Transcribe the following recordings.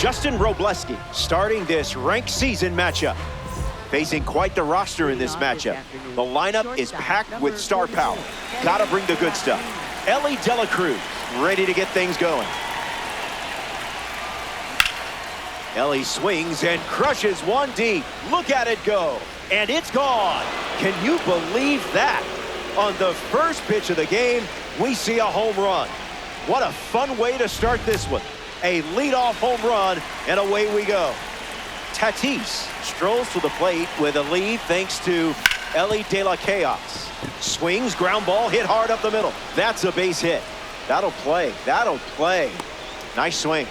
Justin Wrobleski starting this ranked season matchup. Facing quite the roster in this matchup. The lineup is packed with star power. Gotta bring the good stuff. Elly De La Cruz ready to get things going. Elly swings and crushes one deep. Look at it go. And it's gone. Can you believe that? On the first pitch of the game, we see a home run. What a fun way to start this one. A leadoff home run, and away we go. Tatis strolls to the plate with a lead thanks to Elly De La Chaos. Swings, ground ball, hit hard up the middle. That's a base hit. That'll play. That'll play. Nice swing.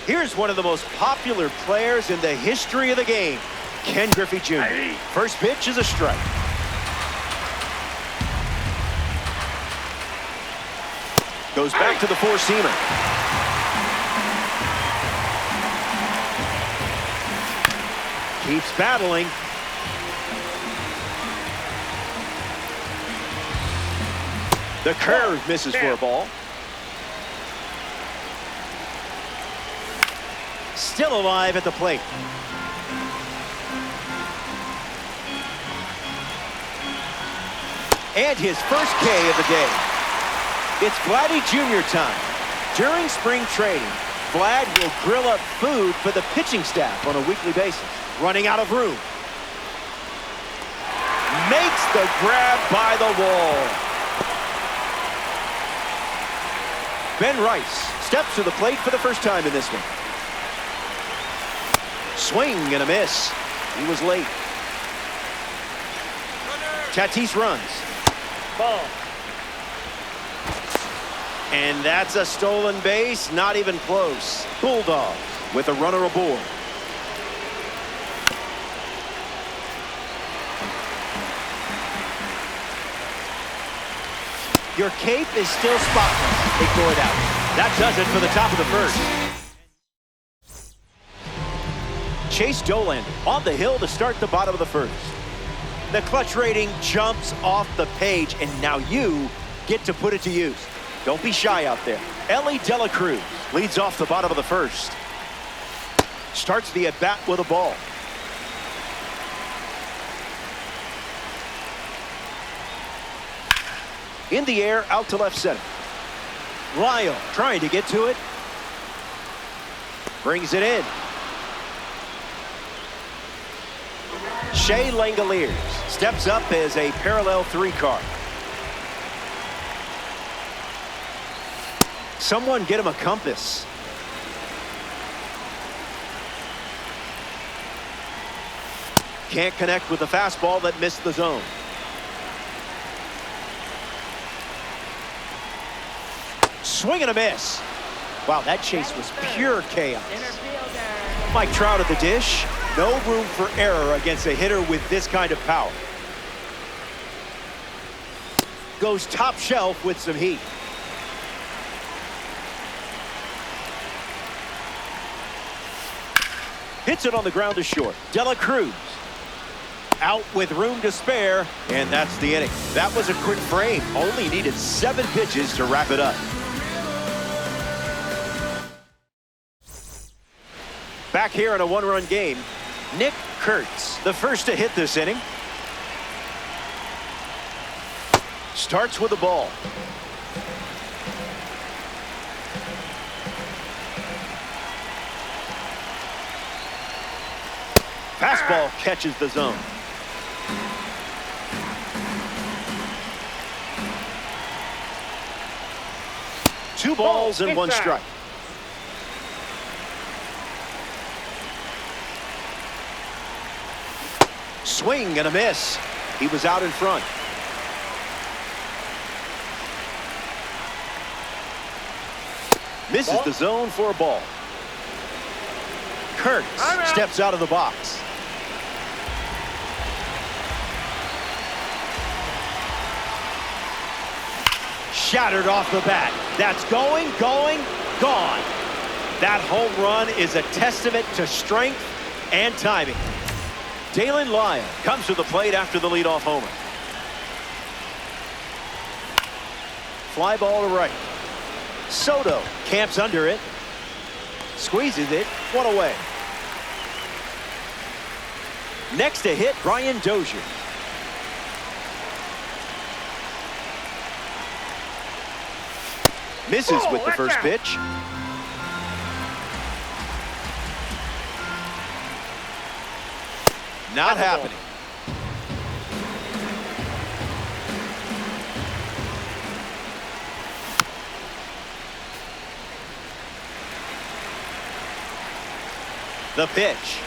Here's one of the most popular players in the history of the game, Ken Griffey Jr. First pitch is a strike. Goes back to the four-seamer. Keeps battling. The curve misses for a ball. Still alive at the plate. And his first K of the day. It's Vladdy Jr. time. During spring training, Vlad will grill up food for the pitching staff on a weekly basis. Running out of room. Makes the grab by the wall. Ben Rice steps to the plate for the first time in this one. Swing and a miss. He was late. Tatis runs. Ball. And that's a stolen base, not even close. Bulldogs with a runner aboard. Your cape is still spotless. Ignore that. That does it for the top of the first. Chase Dollander on the hill to start the bottom of the first. The clutch rating jumps off the page, and now you get to put it to use. Don't be shy out there. Elly De La Cruz leads off the bottom of the first. Starts the at-bat with a ball. In the air, out to left center. Lyle trying to get to it. Brings it in. Shea Langeliers steps up as a parallel three card. Someone get him a compass. Can't connect with the fastball that missed the zone. Swing and a miss. Wow, that chase was pure chaos. Mike Trout at the dish. No room for error against a hitter with this kind of power. Goes top shelf with some heat. Hits it on the ground to short. De La Cruz out with room to spare, and that's the inning. That was a quick frame. Only needed 7 pitches to wrap it up. Back here in a one-run game, Nick Kurtz, the first to hit this inning. Starts with the ball. Fastball catches the zone. Two balls and one strike. Swing and a miss. He was out in front. Misses the zone for a ball. Kurtz steps out of the box. Shattered off the bat. That's going, gone. That home run is a testament to strength and timing. Dalen Lyle comes to the plate after the leadoff homer. Fly ball to right. Soto camps under it. Squeezes it, one away. Next to hit, Brian Dozier. Misses with the first pitch. Not happening. The pitch.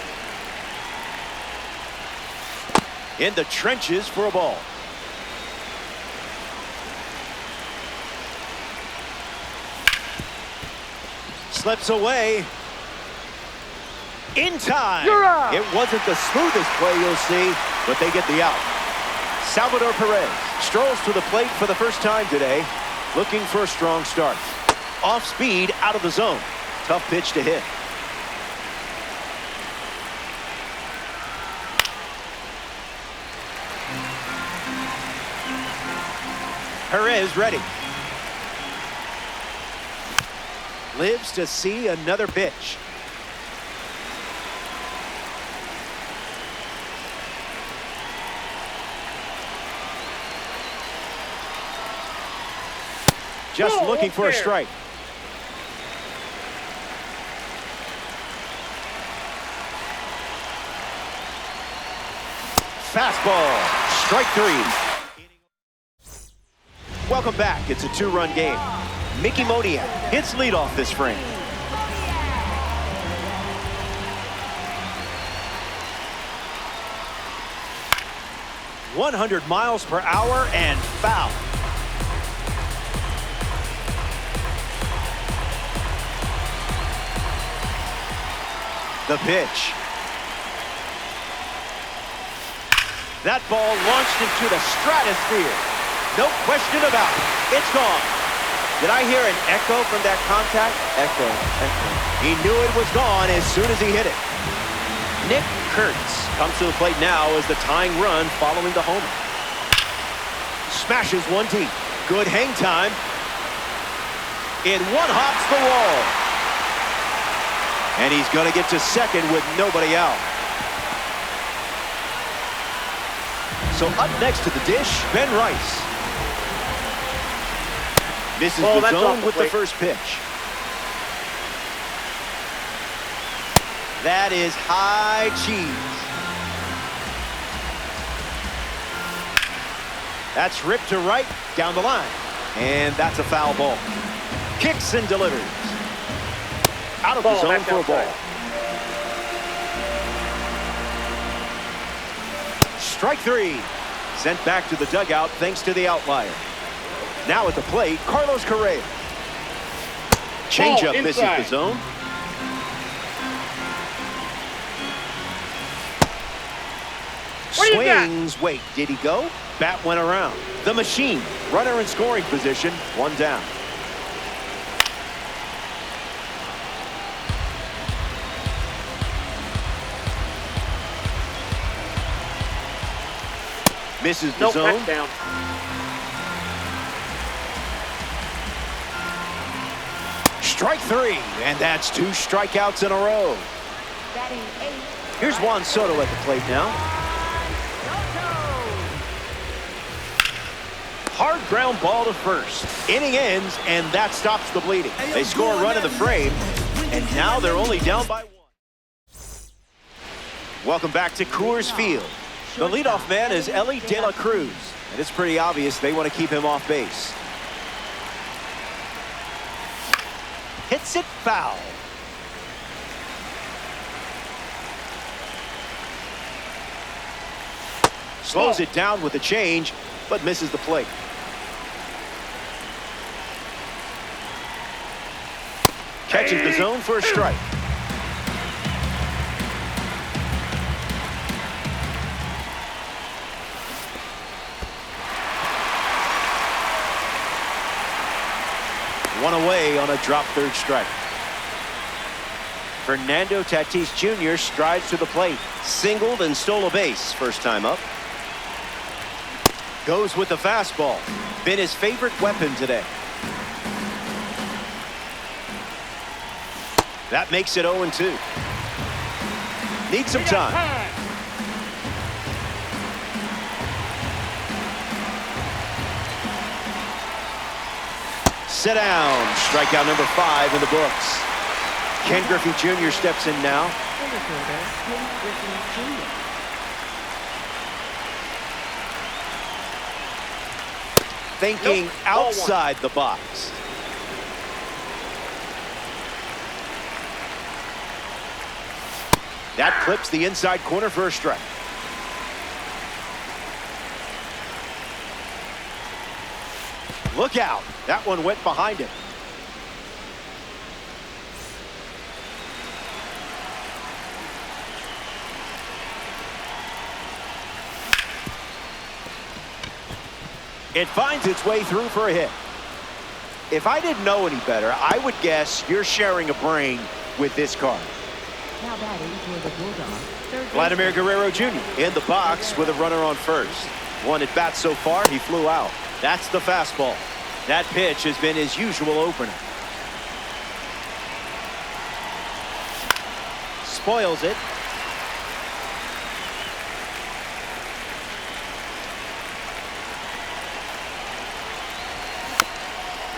In the trenches for a ball. Slips away. In time. It wasn't the smoothest play you'll see, but they get the out. Salvador Perez strolls to the plate for the first time today, looking for a strong start. Off speed, out of the zone. Tough pitch to hit. Perez ready. Lives to see another pitch. Just looking for a strike. Fastball. Strike three. Welcome back. It's a two-run game. Mickey Moniak hits leadoff this frame. .100 miles per hour and foul. The pitch. That ball launched into the stratosphere. No question about it. It's gone. Did I hear an echo from that contact? Echo. He knew it was gone as soon as he hit it. Nick Kurtz comes to the plate now as the tying run following the homer. Smashes one deep. Good hang time. It one-hops the wall. And he's going to get to second with nobody out. So up next to the dish, Ben Rice. Misses the zone with the first pitch. That is high cheese. That's ripped to right, down the line. And that's a foul ball. Kicks and delivers. Out of the zone for a ball. Strike three. Sent back to the dugout thanks to the outlier. Now at the plate, Carlos Correa. Changeup misses the zone. Swings. Wait, did he go? Bat went around. The machine. Runner in scoring position. One down. Misses the zone. Touchdown. Strike three, and that's two strikeouts in a row. Here's Juan Soto at the plate now. Hard ground ball to first. Inning ends, and that stops the bleeding. They score a run in the frame, and now they're only down by one. Welcome back to Coors Field. The leadoff man is Elly De La Cruz, and it's pretty obvious they want to keep him off base. Hits it foul. Slows it down with a change, but misses the plate. Catches the zone for a strike. One away on a drop third strike. Fernando Tatis Jr. strides to the plate. Singled and stole a base first time up. Goes with the fastball. Been his favorite weapon today. That makes it 0-2. Need some time. Sit down. Strikeout number 5 in the books. Ken Griffey Jr. steps in now. Thinking outside the box. That clips the inside corner for a strike. Look out. That one went behind him. It finds its way through for a hit. If I didn't know any better, I would guess you're sharing a brain with this card. Now batting for the Bulldogs, Vladimir Guerrero Jr. in the box with a runner on first. One at bat so far, he flew out. That's the fastball. That pitch has been his usual opener. Spoils it.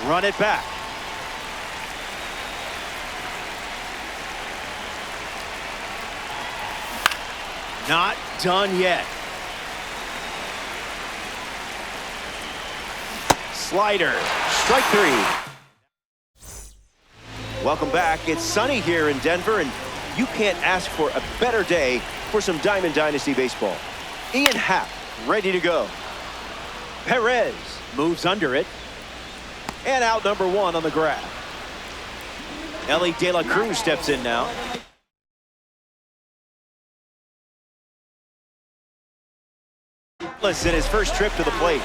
Run it back. Not done yet. Slider. Strike 3. Welcome back. It's sunny here in Denver, and you can't ask for a better day for some Diamond Dynasty baseball. Ian Happ ready to go. Perez moves under it. And out number 1 on the grab. Elly De La Cruz steps in now. In his first trip to the plate.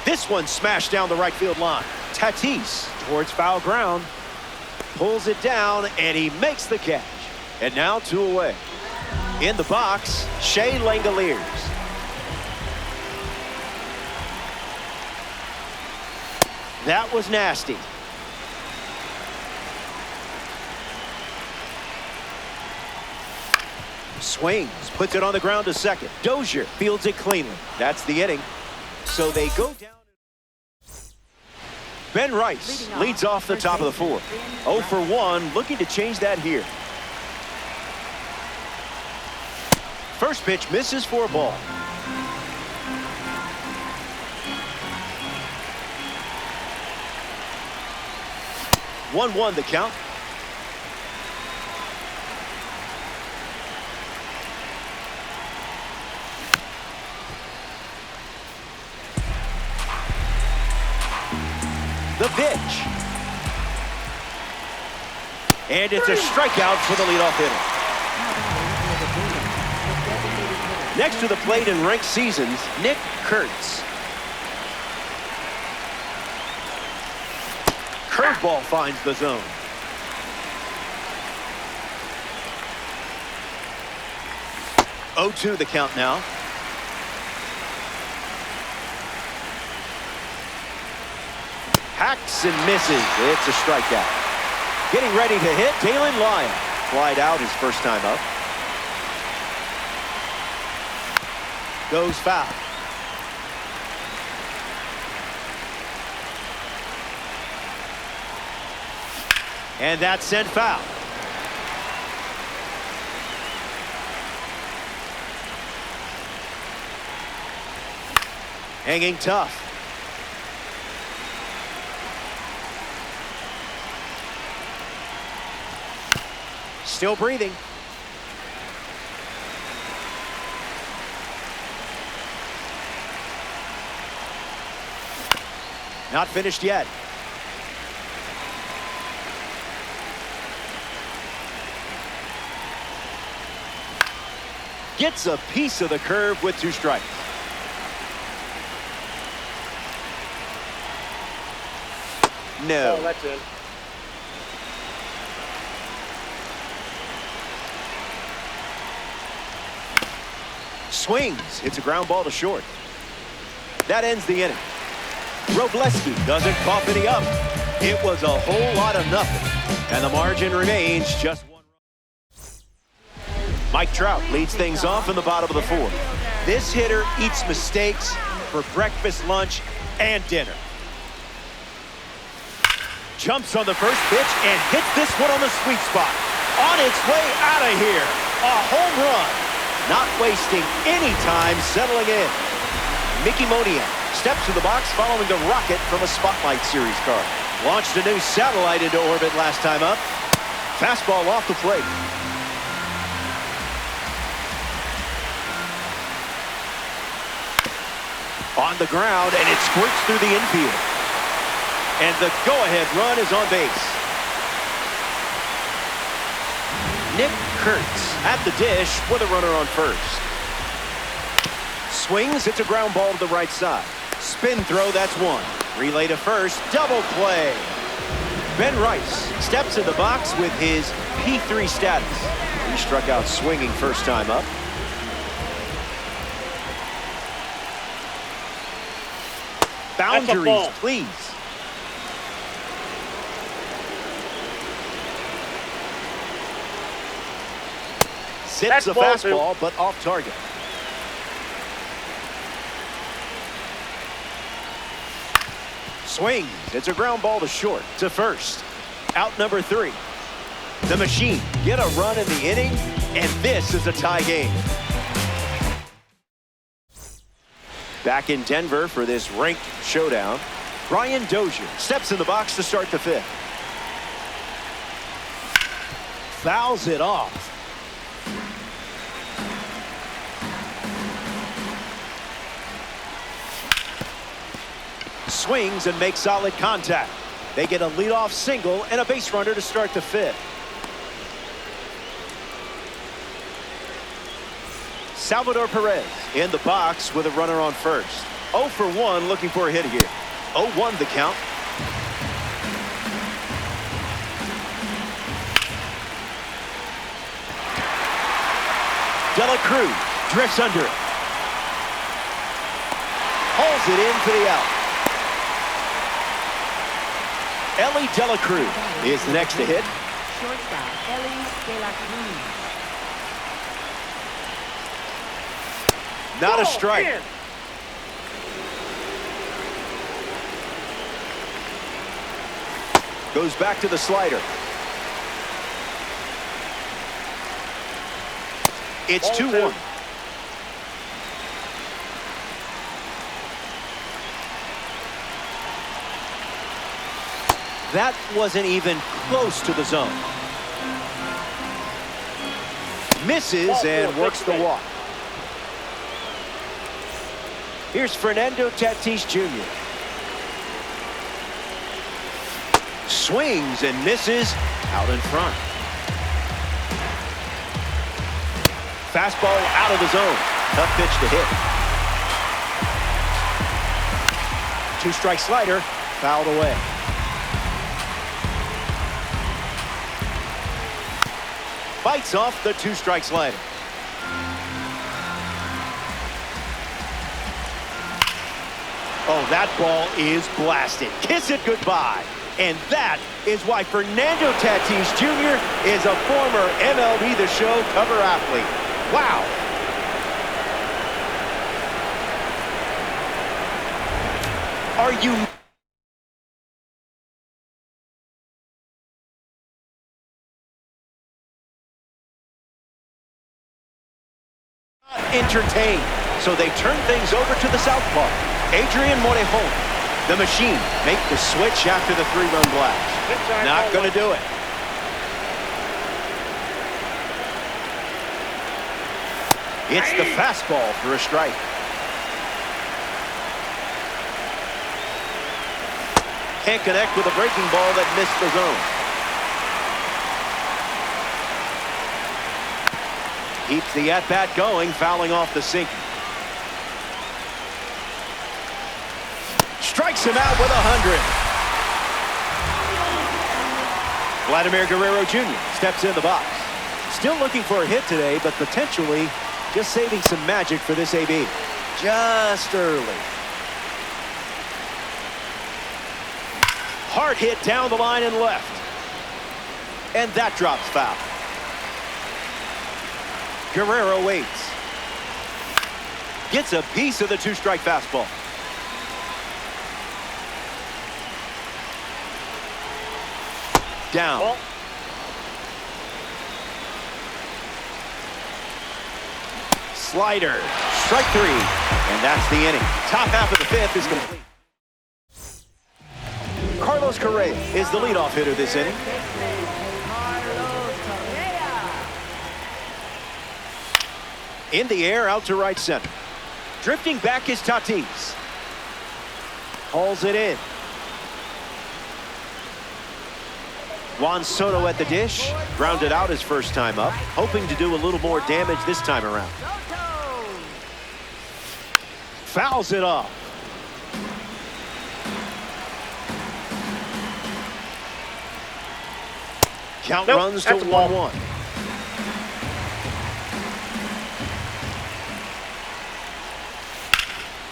This one smashed down the right field line. Tatis towards foul ground. Pulls it down, and he makes the catch. And now 2 away. In the box, Shea Langoliers. That was nasty. Swings, puts it on the ground to second. Dozier fields it cleanly. That's the inning. So they go down. Ben Rice leads off the top of the 4th. 0 for 1, looking to change that here. First pitch misses for a ball. One the count. The pitch. And it's a strikeout for the leadoff hitter. Next to the plate in ranked seasons, Nick Kurtz. Curveball finds the zone. Oh-2 the count now. Hacks and misses. It's a strikeout. Getting ready to hit, Dalen Lyon. Flied out his first time up. Goes foul. And that's sent foul. Hanging tough. Still breathing. Not finished yet. Gets a piece of the curve with 2 strikes. No. Oh, that's it. Swings. It's a ground ball to short. That ends the inning. Wrobleski doesn't cough any up. It was a whole lot of nothing, and the margin remains just one run. Mike Trout leads things off in the bottom of the fourth. This hitter eats mistakes for breakfast, lunch, and dinner. Jumps on the first pitch and hits this one on the sweet spot. On its way out of here. A home run. Not wasting any time settling in. Mickey Moniak steps to the box following the rocket from a Spotlight Series card. Launched a new satellite into orbit last time up. Fastball off the plate. On the ground, and it squirts through the infield. And the go-ahead run is on base. Nick Kurtz at the dish with a runner on first. Swings, it's a ground ball to the right side. Spin throw, that's one. Relay to first, double play. Ben Rice steps in the box with his P3 status. He struck out swinging first time up. Boundaries, please. Zips a fastball, but off target. Swings. It's a ground ball to short. To first. Out number 3. The Machine get a run in the inning, and this is a tie game. Back in Denver for this ranked showdown. Brian Dozier steps in the box to start the fifth. Fouls it off. Swings and makes solid contact. They get a leadoff single and a base runner to start the fifth. Salvador Perez in the box with a runner on first. 0 for 1 looking for a hit here. 0-1 the count. De La Cruz drifts under it. Hauls it in for the out. Elly De La Cruz is the next to hit. Shortstop, Elly De La Cruz. Not a strike. In. Goes back to the slider. It's 2-1. That wasn't even close to the zone. Misses and works the walk. Here's Fernando Tatis Jr. Swings and misses out in front. Fastball out of the zone. Tough pitch to hit. 2-strike slider fouled away. Bites off the 2-strike slider. Oh, that ball is blasted. Kiss it goodbye. And that is why Fernando Tatis Jr. is a former MLB The Show cover athlete. Wow. Are you entertained? So they turn things over to the southpaw, Adrian Morejon. The Machine make the switch after the 3-run blast. Not going to do it. It's the fastball for a strike. Can't connect with a breaking ball that missed the zone. Keeps the at-bat going, fouling off the sinker. Strikes him out with 100. Vladimir Guerrero Jr. steps in the box. Still looking for a hit today, but potentially just saving some magic for this AB. Just early. Hard hit down the line and left. And that drops foul. Guerrero waits. Gets a piece of the two-strike fastball. Down. Ball. Slider. Strike three. And that's the inning. Top half of the fifth is complete. Carlos Correa is the leadoff hitter this inning. Carlos Correa. In the air, out to right center. Drifting back is Tatis. Hauls it in. Juan Soto at the dish. Grounded out his first time up. Hoping to do a little more damage this time around. Soto. Fouls it off. Count Nope, runs to that's a ball. 1-1.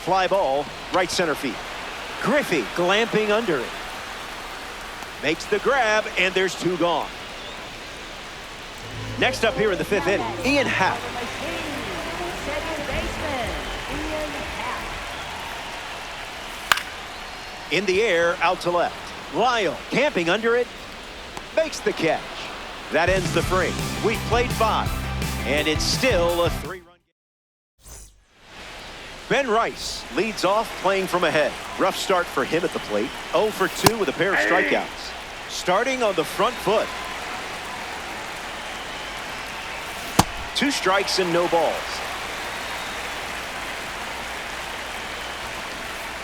Fly ball, right center field. Griffey glamping under it. Makes the grab, and there's two gone. Next up here in the fifth inning, Ian Happ. Second baseman, Ian Happ. In the air, out to left. Lyle camping under it. Makes the catch. That ends the frame. We've played 5, and it's still a 3-run game. Ben Rice leads off playing from ahead. Rough start for him at the plate. 0 for 2 with a pair of strikeouts. Starting on the front foot. 2 strikes and no balls.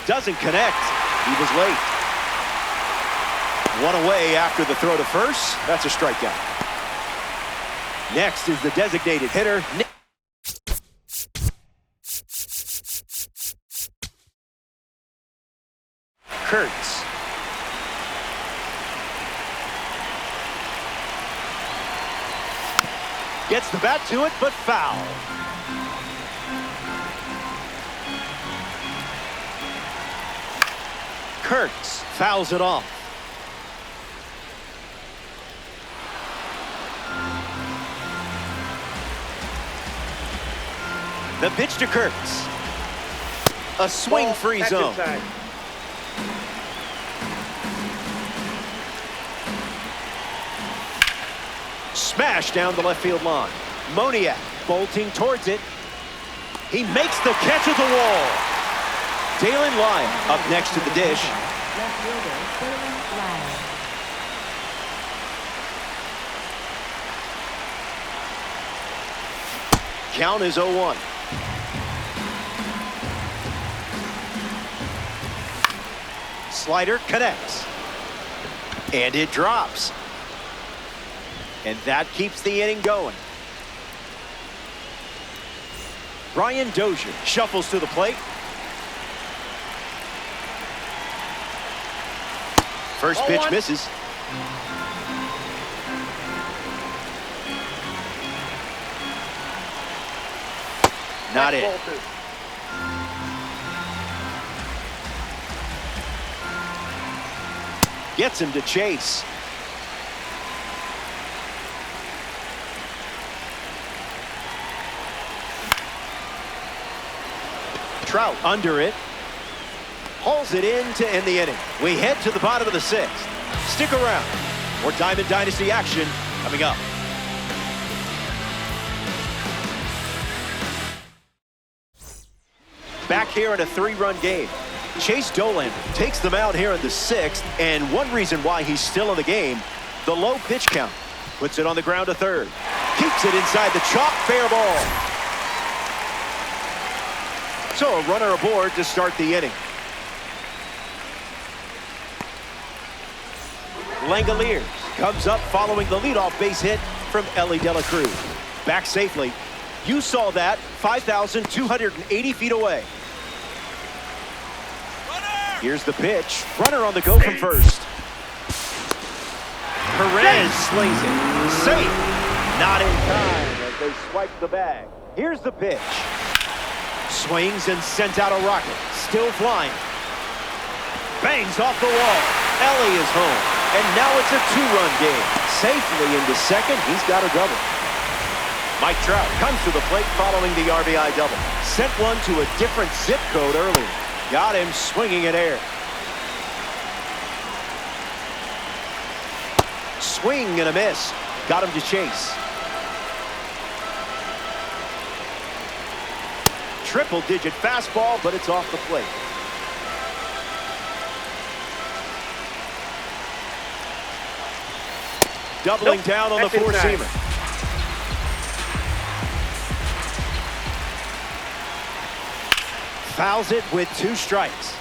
Doesn't connect. He was late. 1 away after the throw to first. That's a strikeout. Next is the designated hitter, Nick. Kurtz. Gets the bat to it, but foul. Kurtz fouls it off. The pitch to Kurtz. A swing-free Back zone. inside. Smash down the left field line. Moniak bolting towards it. He makes the catch at the wall. Dalen Lyon up next to the dish. Left fielder, Dalen Lyon. Count is 0-1. Slider connects. And it drops. And that keeps the inning going. Brian Dozier shuffles to the plate. First pitch 0-1. misses. Not Next it. ball 2. Gets him to chase. Trout under it. Hauls it in to end the inning. We head to the bottom of the 6th. Stick around. More Diamond Dynasty action coming up. Back here in a 3-run game. Chase Dolan takes them out here in the 6th, and one reason why he's still in the game, the low pitch count. Puts it on the ground to third. Keeps it inside the chalk, fair ball. So a runner aboard to start the inning. Langoliers comes up following the leadoff base hit from Elly De La Cruz. Back safely. You saw that 5,280 feet away. Here's the pitch. Runner on the go from first. Perez slings it. Safe. Not in time as they swipe the bag. Here's the pitch. Swings and sent out a rocket. Still flying. Bangs off the wall. Ellie is home, and now it's a two-run game. Safely into second, he's got a double. Mike Trout comes to the plate following the RBI double. Sent one to a different zip code earlier. Got him swinging in air. Swing and a miss. Got him to chase. Triple-digit fastball, but it's off the plate. Doubling down on the four-seamer. Fouls it with 2 strikes.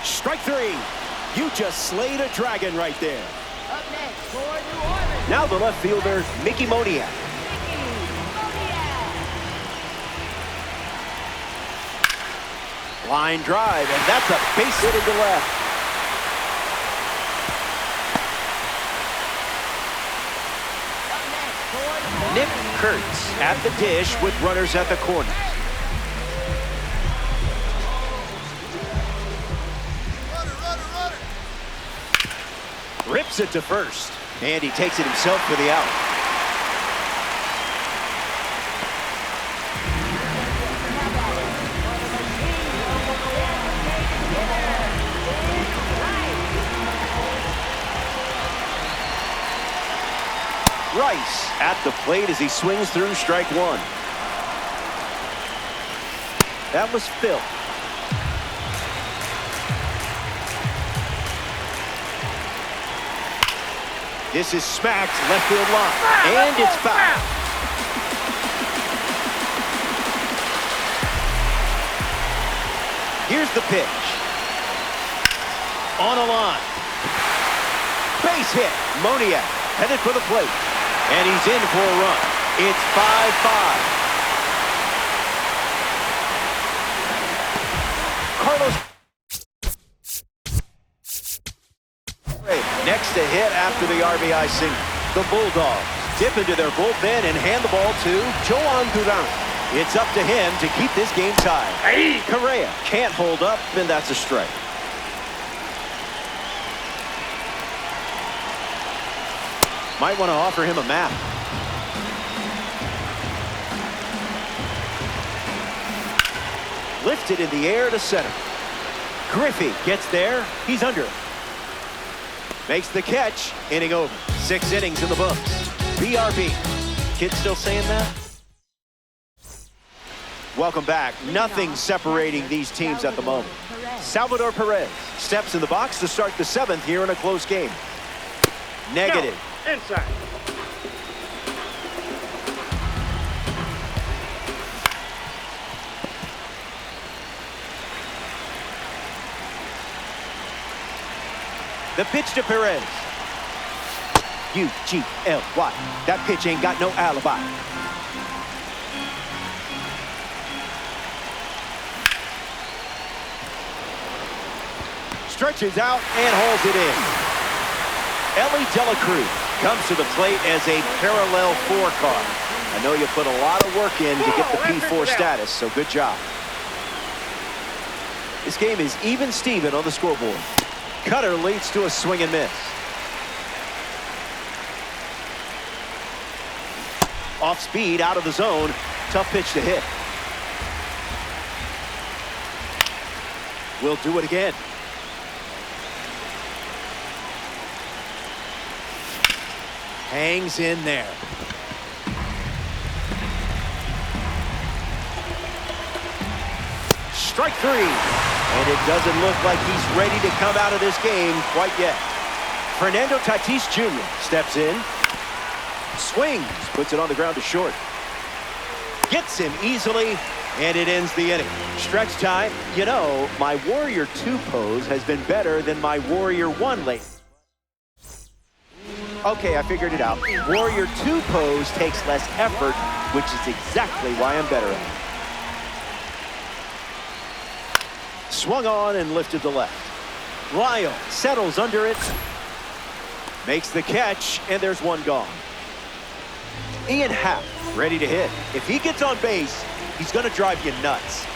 Strike 3. You just slayed a dragon right there. Up next for New Orleans. Now the left fielder, Mickey Moniak. Line drive, and that's a base hit into left. Nick Kurtz at the dish with runners at the corner. Rips it to first, and he takes it himself for the out. Rice at the plate as he swings through strike 1. That was Phil. This is smacked left field line, and it's foul. Here's the pitch. On a line. Base hit. Moniak headed for the plate. And he's in for a run. It's 5-5. Carlos next to hit after the RBI single. The Bulldogs dip into their bullpen and hand the ball to Joan Duran. It's up to him to keep this game tied. Hey. Correa can't hold up, and that's a strike. Might want to offer him a map. Lifted in the air to center. Griffey gets there. He's under it. Makes the catch. Inning over. 6 innings in the books. BRB. Kids still saying that? Welcome back. Nothing separating these teams at the moment. Salvador Perez steps in the box to start the 7th here in a close game. Negative. No. Inside. The pitch to Perez. U-G-L-Y. That pitch ain't got no alibi. Stretches out and hauls it in. Ellie De La Cruz comes to the plate as a parallel 4 car. I know you put a lot of work in to get the P4 status, so good job. This game is even Steven on the scoreboard. Cutter leads to a swing and miss. Off speed, out of the zone. Tough pitch to hit. We'll do it again. Hangs in there. Strike 3. And it doesn't look like he's ready to come out of this game quite yet. Fernando Tatis Jr. steps in. Swings. Puts it on the ground to short. Gets him easily. And it ends the inning. Stretch time. You know, my Warrior 2 pose has been better than my Warrior 1 lately. Okay, I figured it out. Warrior 2 pose takes less effort, which is exactly why I'm better at it. Swung on and lifted to left. Lyle settles under it. Makes the catch, and there's one gone. Ian Happ ready to hit. If he gets on base, he's going to drive you nuts.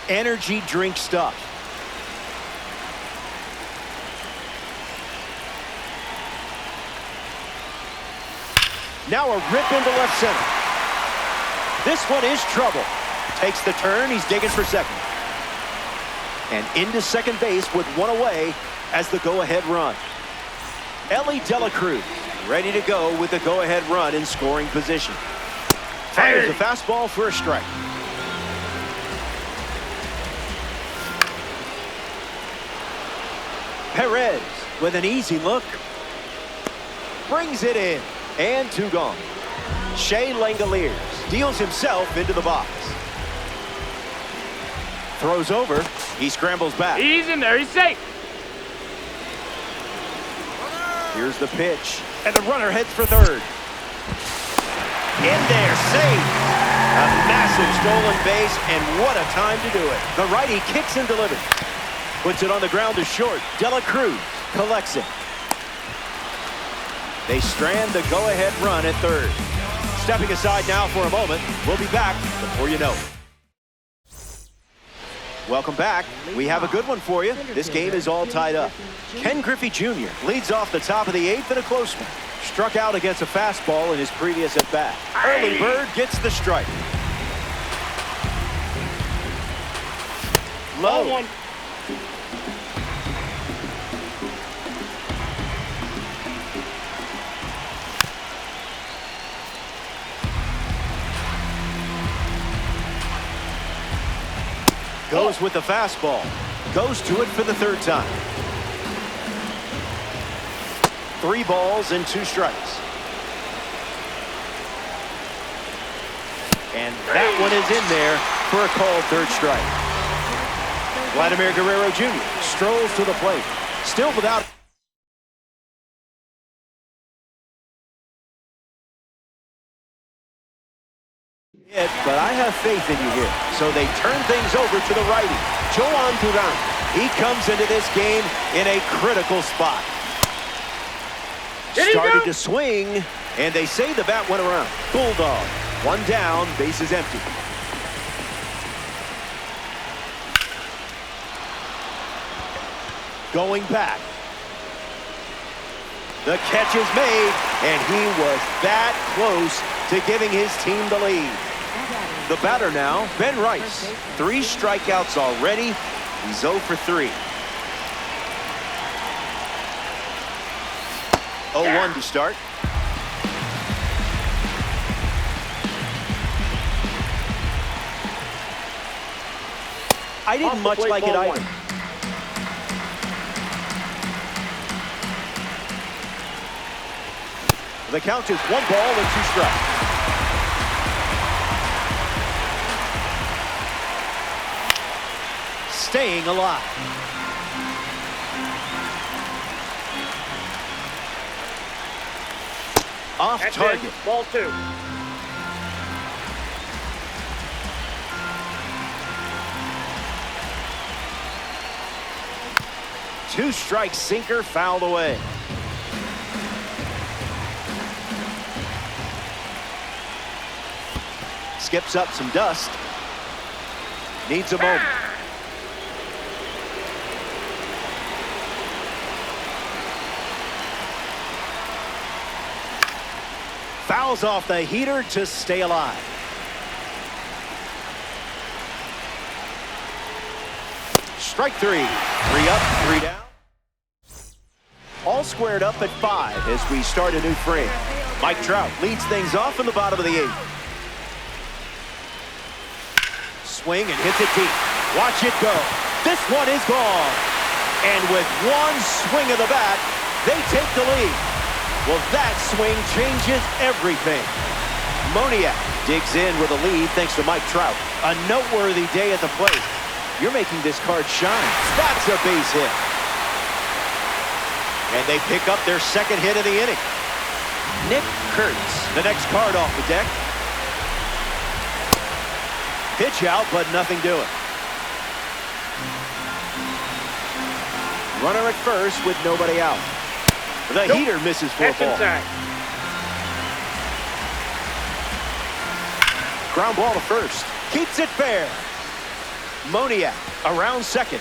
Energy drink stuff. Now a rip into left center. This one is trouble. Takes the turn. He's digging for second. And into second base with one away as the go-ahead run. Elly De La Cruz ready to go with the go-ahead run in scoring position. Fires a fastball for a strike. Perez with an easy look. Brings it in. And 2 gone. Shea Langoliers deals himself into the box. Throws over. He scrambles back. He's in there. He's safe. Here's the pitch. And the runner heads for third. In there, safe. A massive stolen base, and what a time to do it. The righty kicks and delivers. Puts it on the ground to short. De La Cruz collects it. They strand the go-ahead run at third. Stepping aside now for a moment. We'll be back before you know it. Welcome back. We have a good one for you. This game is all tied up. Ken Griffey Jr. leads off the top of the 8th in a close one. Struck out against a fastball in his previous at-bat. Early bird gets the strike. Low one. Goes with the fastball. Goes to it for the 3rd time. 3 balls and 2 strikes. And that one is in there for a called 3rd strike. Vladimir Guerrero Jr. strolls to the plate. Still without... But I have faith in you here. So they turn things over to the righty, Jhoan Duran. He comes into this game in a critical spot. Started to swing, and they say the bat went around. Bulldog, 1 down, bases empty. Going back. The catch is made, and he was that close to giving his team the lead. The batter now, Ben Rice. 3 strikeouts already. He's 0 for 3. 0-1 to start. I didn't much like it either. The count is 1 ball and 2 strikes. Staying alive. Off target. Ball 2. Two strike sinker fouled away. Skips up some dust. Needs a moment. Fouls off the heater to stay alive. Strike 3. 3 up, 3 down. All squared up at 5 as we start a new frame. Mike Trout leads things off in the bottom of the 8th. Swing and hits it deep. Watch it go. This one is gone. And with 1 swing of the bat, they take the lead. Well, that swing changes everything. Moniak digs in with a lead thanks to Mike Trout. A noteworthy day at the plate. You're making this card shine. That's a base hit. And they pick up their 2nd hit of the inning. Nick Kurtz, the next card off the deck. Pitch out, but nothing doing. Runner at first with nobody out. The heater misses for a ball. Ground ball to first. Keeps it fair. Moniak around second.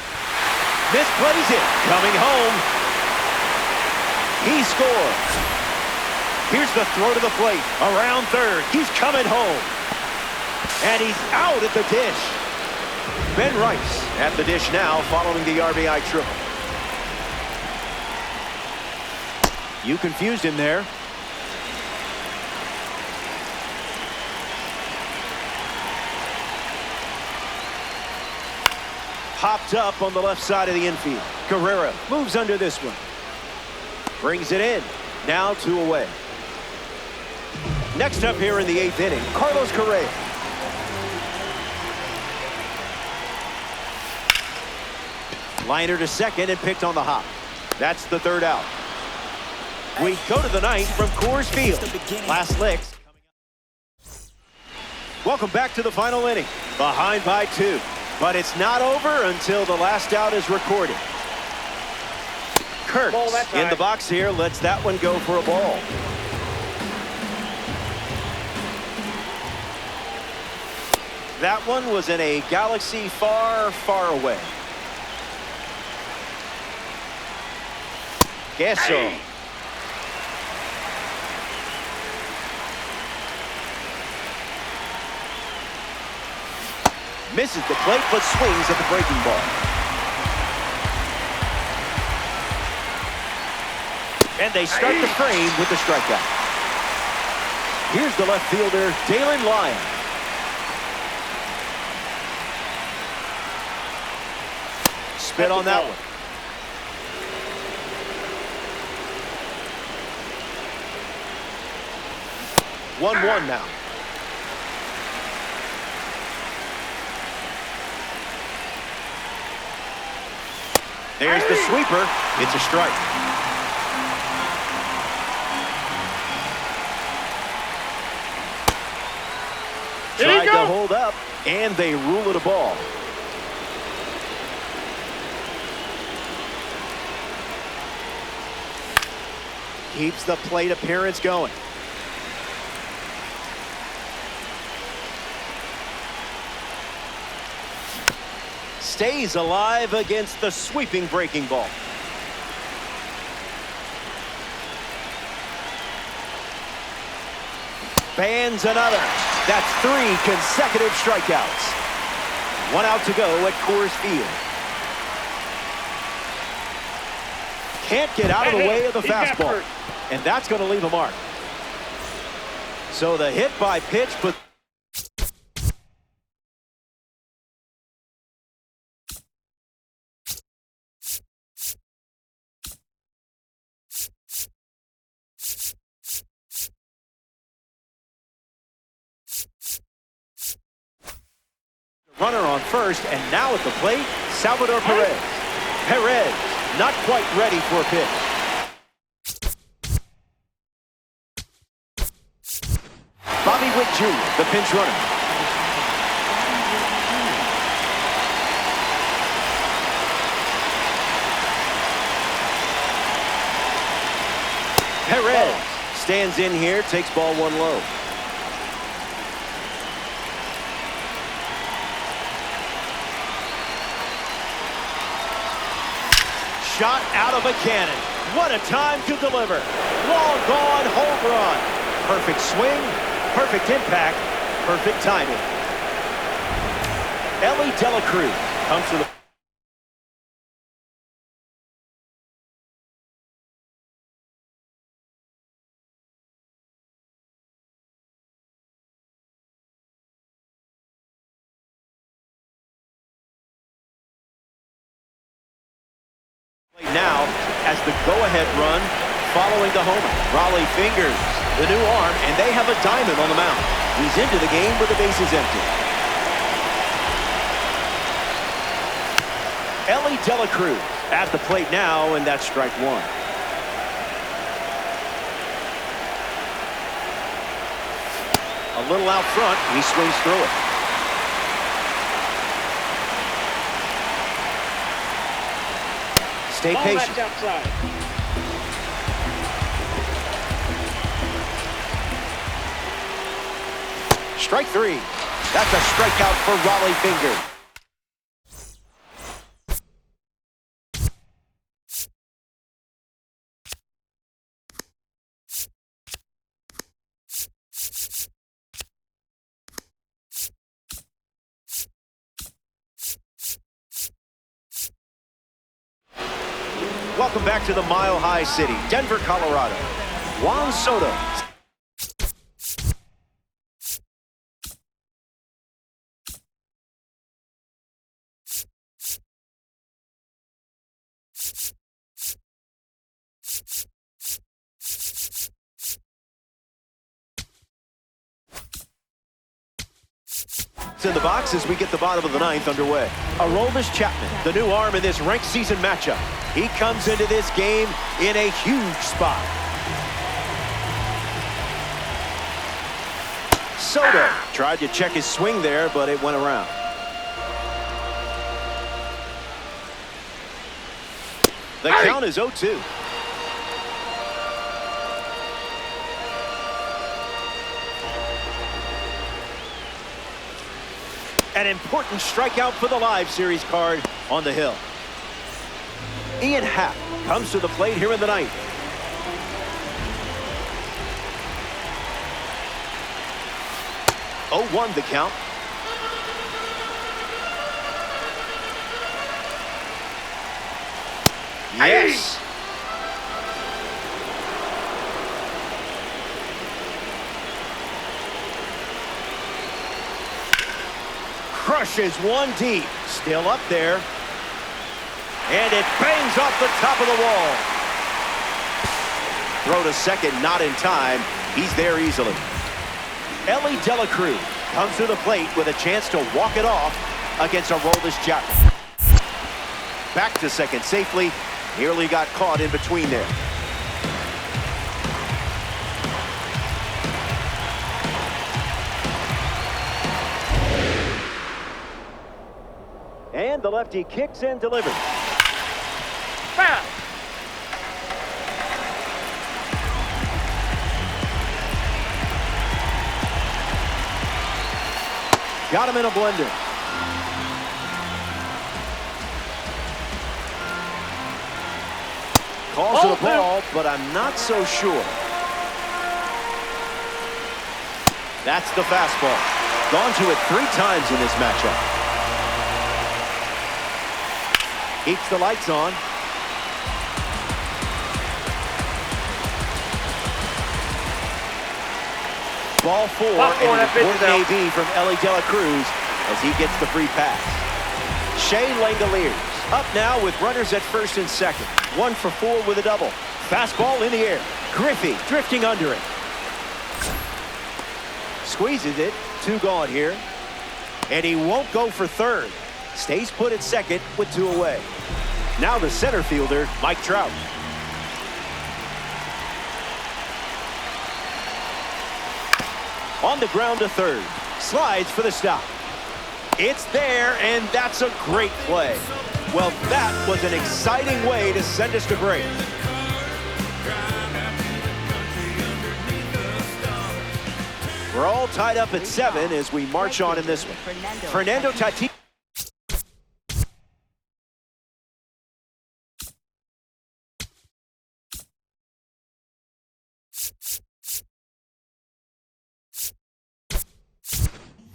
Misplays it. Coming home. He scores. Here's the throw to the plate. Around third. He's coming home. And he's out at the dish. Ben Rice at the dish now following the RBI triple. You confused him there. Popped up on the left side of the infield. Guerrero moves under this one. Brings it in. Now 2 away. Next up here in the 8th inning, Carlos Correa. Liner to second and picked on the hop. That's the 3rd out. We go to the 9th from Coors Field. Last licks. Welcome back to the final inning. Behind by 2. But it's not over until the last out is recorded. Kurtz in the box here lets that one go for a ball. That one was in a galaxy far, far away. Gasol. Misses the plate, but swings at the breaking ball. And they start the frame with the strikeout. Here's the left fielder, Dalen Lyon. Spit on that one. 1-1 now. There's the sweeper. It's a strike. Tried to hold up, and they rule it a ball. Keeps the plate appearance going. Stays alive against the sweeping breaking ball. Bans another. That's 3 consecutive strikeouts. 1 out to go at Coors Field. Can't get out of the way of the fastball. And that's going to leave a mark. So the hit by pitch, but runner on first, and now at the plate, Salvador Perez. Perez not quite ready for a pitch. Bobby Witt Jr., the pinch runner. Perez stands in here, takes ball 1 low. Shot out of a cannon. What a time to deliver. Long gone home run. Perfect swing, perfect impact, perfect timing. Elly De La Cruz comes to the now as the go-ahead run following the homer. Rollie fingers the new arm, and they have a diamond on the mound. He's into the game with the bases empty. Elly De La Cruz at the plate now, and that's strike 1. A little out front, he swings through it. Stay patient. Strike 3. That's a strikeout for Rollie Fingers. Welcome back to the Mile High City, Denver, Colorado. Juan Soto. In the box as we get the bottom of the ninth underway. Aroldis Chapman, the new arm in this ranked season matchup. He comes into this game in a huge spot. Soto tried to check his swing there, but it went around. The count is 0-2. An important strikeout for the live series card on the hill. Ian Happ comes to the plate here in the ninth. Oh, 0-1 the count. Yes. Crushes one deep. Still up there. And it bangs off the top of the wall. Throw to second, not in time. He's there easily. Elly De La Cruz comes to the plate with a chance to walk it off against Aroldis Chapman. Back to second safely. Nearly got caught in between there. And the lefty kicks and delivers. Foul. Got him in a blender. Calls it a ball, but I'm not so sure. That's the fastball. Gone to it 3 times in this matchup. Keeps the lights on. Ball 4, and an important AB from Elly De La Cruz as he gets the free pass. Shea Langoliers up now with runners at first and second. 1 for 4 with a double. Fastball in the air. Griffey drifting under it. Squeezes it. 2 gone here. And he won't go for third. Stays put at second with 2 away. Now the center fielder, Mike Trout. On the ground to third. Slides for the stop. It's there, and that's a great play. Well, that was an exciting way to send us to break. We're all tied up at 7 as we march on in this one. Fernando Tatis.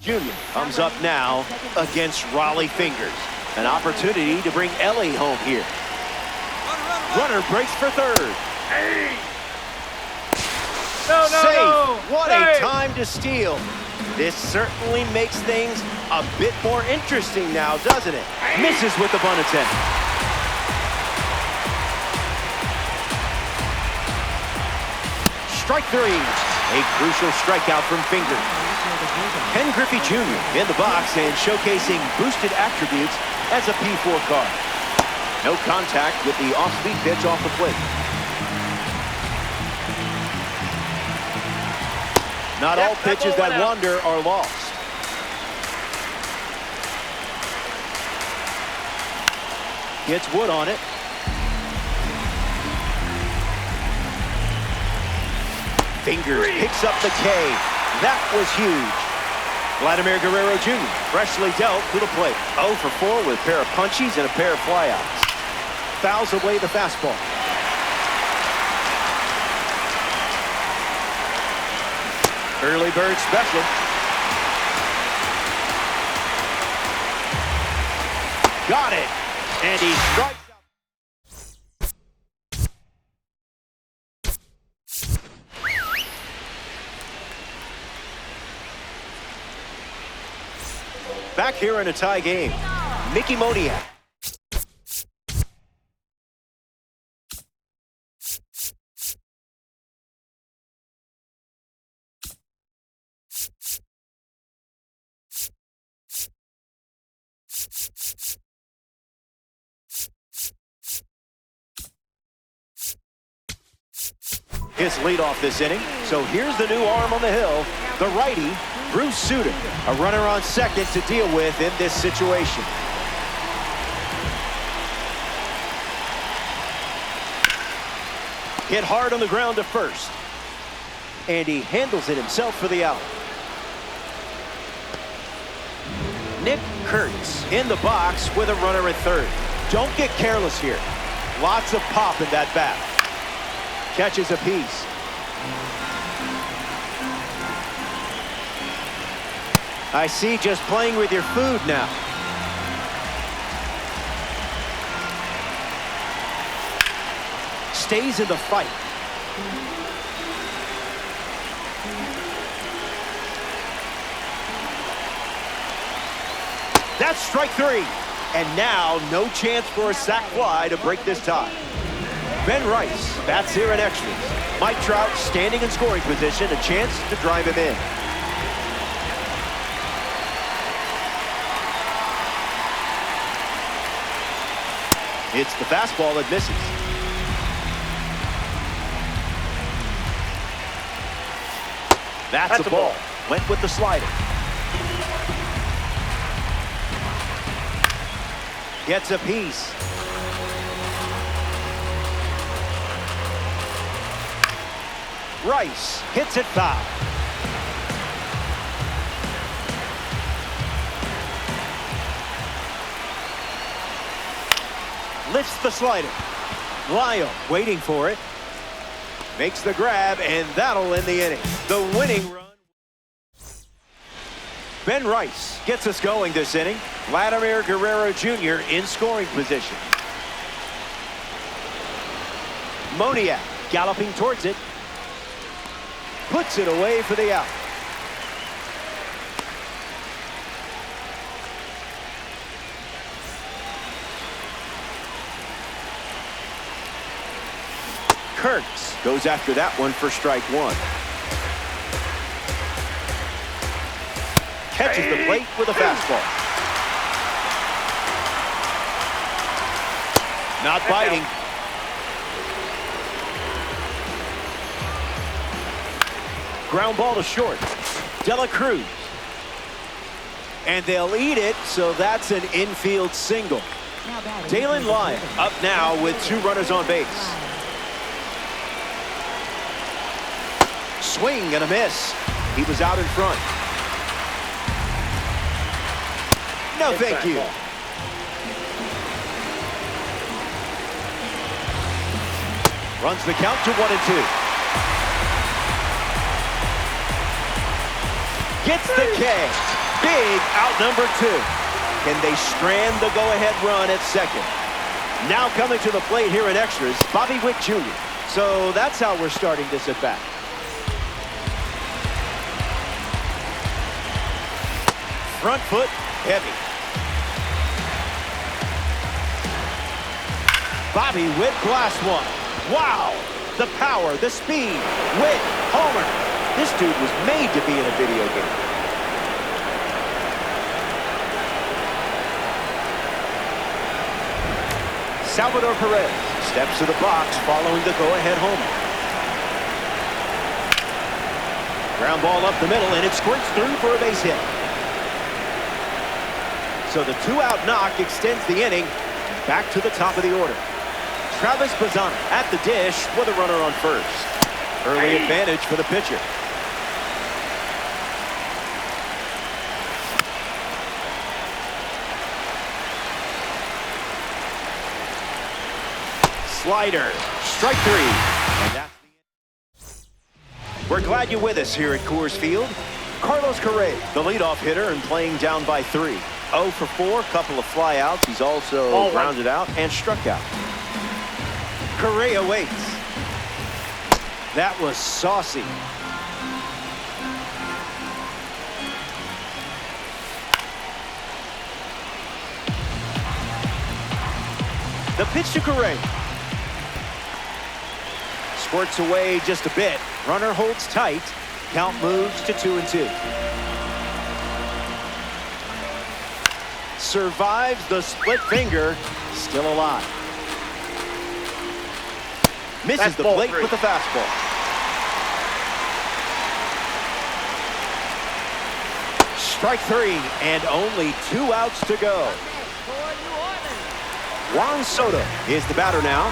Jr. comes up now against Rollie Fingers. An opportunity to bring Elly home here. Runner breaks for third. Safe. What a time to steal. This certainly makes things a bit more interesting now, doesn't it? Misses with the bunt attempt. Strike 3. A crucial strikeout from Fingers. Ken Griffey Jr. in the box and showcasing boosted attributes as a P4 card. No contact with the off-speed pitch off the plate. Not all pitches that wander are lost. Gets Wood on it. Fingers picks up the K. That was huge. Vladimir Guerrero Jr. freshly dealt to the plate. 0 for 4 with a pair of punchies and a pair of flyouts. Fouls away the fastball. Early bird special. Got it. And he strikes out. Back here in a tie game, Mickey Moniak. His leadoff this inning. So here's the new arm on the hill, the righty, Bruce Sutter. A runner on second to deal with in this situation. Hit hard on the ground to first. And he handles it himself for the out. Nick Kurtz in the box with a runner at third. Don't get careless here. Lots of pop in that bat. Catches a piece. I see, just playing with your food now. Stays in the fight. That's strike three. And now no chance for a sac fly to break this tie. Ben Rice bats here in extras. Mike Trout standing in scoring position, a chance to drive him in. It's the fastball that misses. That's a ball. Went with the slider. Gets a piece. Rice hits it foul. Lifts the slider. Lyle waiting for it. Makes the grab, and that'll end the inning. The winning run. Ben Rice gets us going this inning. Vladimir Guerrero Jr. in scoring position. Moniak galloping towards it. Puts it away for the out. Kurtz goes after that one for strike one. Catches the plate with a fastball. Not biting. Ground ball to short. Dela Cruz. And they'll eat it, so that's an infield single. Dalen Lyon up now with 2 runners on base. Swing and a miss. He was out in front. No, thank you. Runs the count to 1-2. Gets the K. Big out number 2. Can they strand the go-ahead run at second? Now coming to the plate here in extras, Bobby Witt Jr. So that's how we're starting this at bat. Front foot, heavy. Bobby Witt blasts one. Wow! The power, the speed. Witt, homer. This dude was made to be in a video game. Salvador Perez steps to the box following the go-ahead homer. Ground ball up the middle, and it squirts through for a base hit. So the 2-out knock extends the inning back to the top of the order. Travis Bazzana at the dish with a runner on first. Early advantage for the pitcher. Slider, strike 3. And that's the end. We're glad you're with us here at Coors Field. Carlos Correa, the leadoff hitter, and playing down by 3. 0 for 4, couple of flyouts. He's also grounded out and struck out. Correa waits. That was saucy. The pitch to Correa. Squirts away just a bit. Runner holds tight. Count moves to 2-2. Survives the split finger. Still alive. Misses the plate with the fastball. Strike 3, and only 2 outs to go. Juan Soto is the batter now.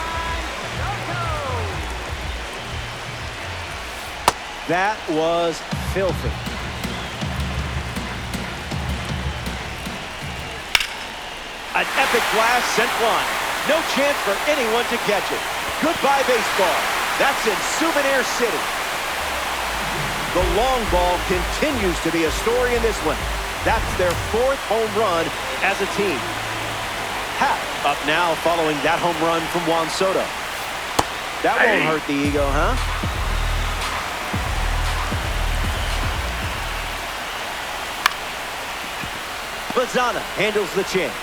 That was filthy. An epic blast sent flying. No chance for anyone to catch it. Goodbye baseball. That's in Souvenir City. The long ball continues to be a story in this one. That's their 4th home run as a team. Happ up now following that home run from Juan Soto. That won't hurt the ego, huh? Lozano handles the chance.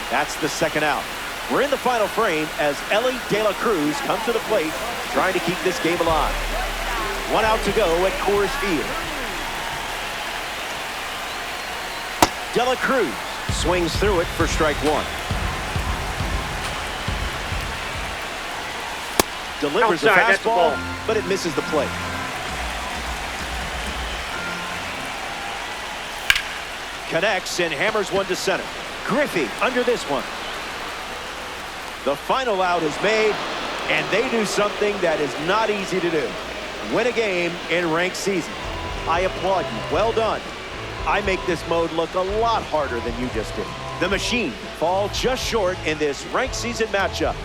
That's the 2nd out. We're in the final frame as Elly De La Cruz comes to the plate trying to keep this game alive. 1 out to go at Coors Field. De La Cruz swings through it for strike 1. Delivers a fastball, but it misses the plate. Connects and hammers one to center. Griffey under this one. The final out is made, and they do something that is not easy to do. Win a game in ranked season. I applaud you. Well done. I make this mode look a lot harder than you just did. The Machine fall just short in this ranked season matchup.